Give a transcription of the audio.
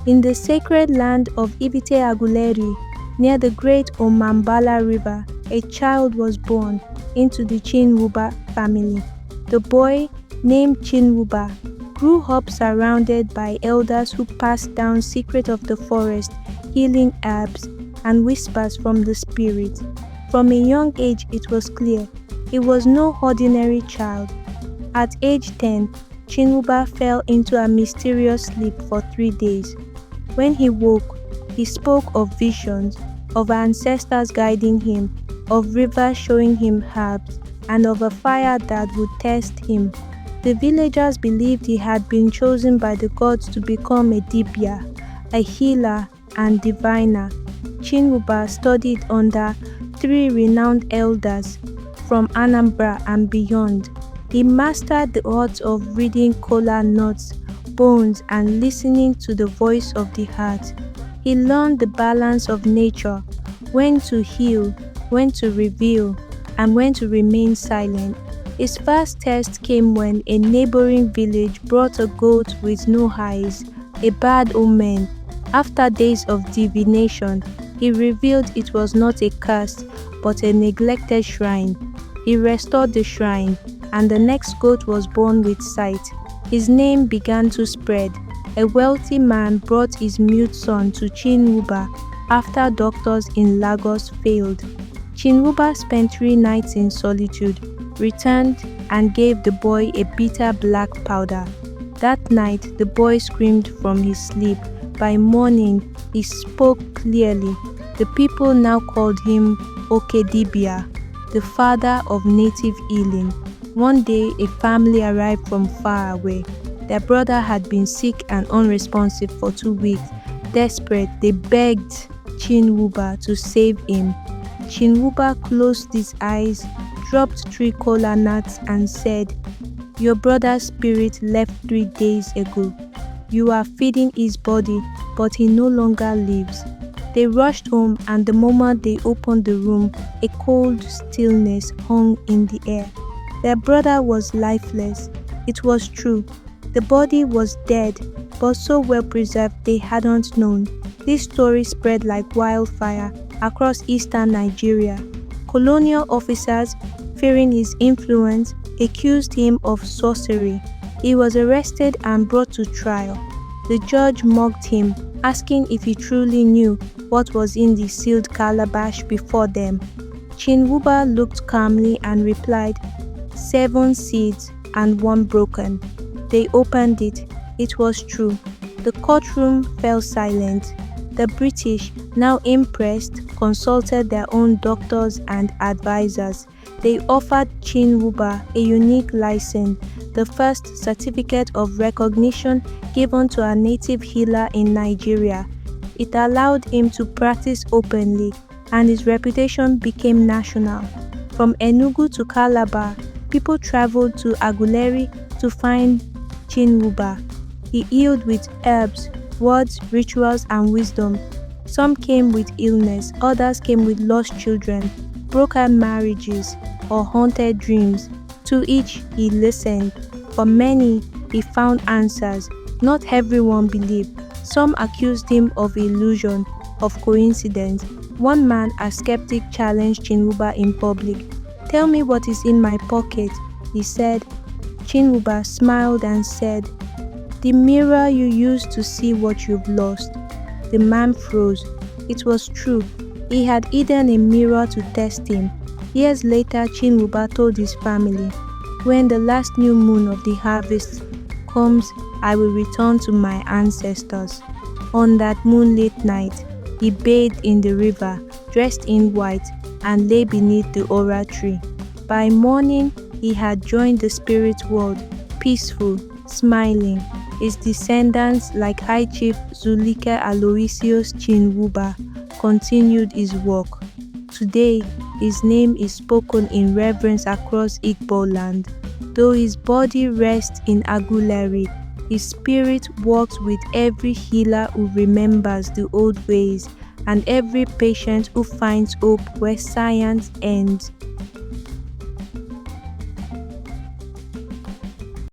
In the sacred land of Ivite-Aguleri, near the great Omambala River, a child was born into the Chinwuba family. The boy, named Chinwuba, grew up surrounded by elders who passed down secrets of the forest, healing herbs, and whispers from the spirit. From a young age it was clear he was no ordinary child. At age 10, Chinwuba fell into a mysterious sleep for 3 days. When he woke, he spoke of visions, of ancestors guiding him, of rivers showing him herbs, and of a fire that would test him. The villagers believed he had been chosen by the gods to become a Dibia, a healer and diviner. Chinwuba studied under 3 renowned elders from Anambra and beyond. He mastered the art of reading kola nuts, bones, and listening to the voice of the heart. He learned the balance of nature, when to heal, when to reveal, and when to remain silent. His first test came when a neighboring village brought a goat with no eyes, a bad omen. After days of divination, he revealed it was not a curse, but a neglected shrine. He restored the shrine, and the next goat was born with sight. His name began to spread. A wealthy man brought his mute son to Chinwuba after doctors in Lagos failed. Chinwuba spent 3 nights in solitude, returned, and gave the boy a bitter black powder. That night, the boy screamed from his sleep. By morning, he spoke clearly. The people now called him Dibia, the father of native healing. One day, a family arrived from far away. Their brother had been sick and unresponsive for 2 weeks. Desperate, they begged Chinwuba to save him. Chinwuba closed his eyes, dropped 3 kola nuts, and said, "Your brother's spirit left 3 days ago. You are feeding his body, but he no longer lives." They rushed home, and the moment they opened the room, a cold stillness hung in the air. Their brother was lifeless. It was true. The body was dead, but so well preserved they hadn't known. This story spread like wildfire across eastern Nigeria. Colonial officers, fearing his influence, accused him of sorcery. He was arrested and brought to trial. The judge mocked him, asking if he truly knew what was in the sealed calabash before them. Chinwuba looked calmly and replied, 7 seeds and 1 broken. They opened it. It was true. The courtroom fell silent. The British, now impressed, consulted their own doctors and advisors. They offered Chinwuba a unique license, the first certificate of recognition given to a native healer in Nigeria. It allowed him to practice openly, and his reputation became national. From Enugu to Calabar, people traveled to Aguleri to find Chinwuba. He healed with herbs, words, rituals, and wisdom. Some came with illness, others came with lost children, broken marriages, or haunted dreams. To each he listened. For many, he found answers. Not everyone believed. Some accused him of illusion, of coincidence. One man, a skeptic, challenged Chinwuba in public. "Tell me what is in my pocket," he said. Chinwuba smiled and said, "The mirror you used to see what you've lost." The man froze. It was true. He had hidden a mirror to test him. Years later, Chinwuba told his family, "When the last new moon of the harvest comes, I will return to my ancestors." On that moonlit night, he bathed in the river, dressed in white, and lay beneath the ora tree. By morning, he had joined the spirit world, peaceful, smiling. His descendants, like High Chief Zulyke Aloysius Chinwuba, continued his work. Today, his name is spoken in reverence across Igboland. Though his body rests in Aguleri, his spirit walks with every healer who remembers the old ways and every patient who finds hope where science ends.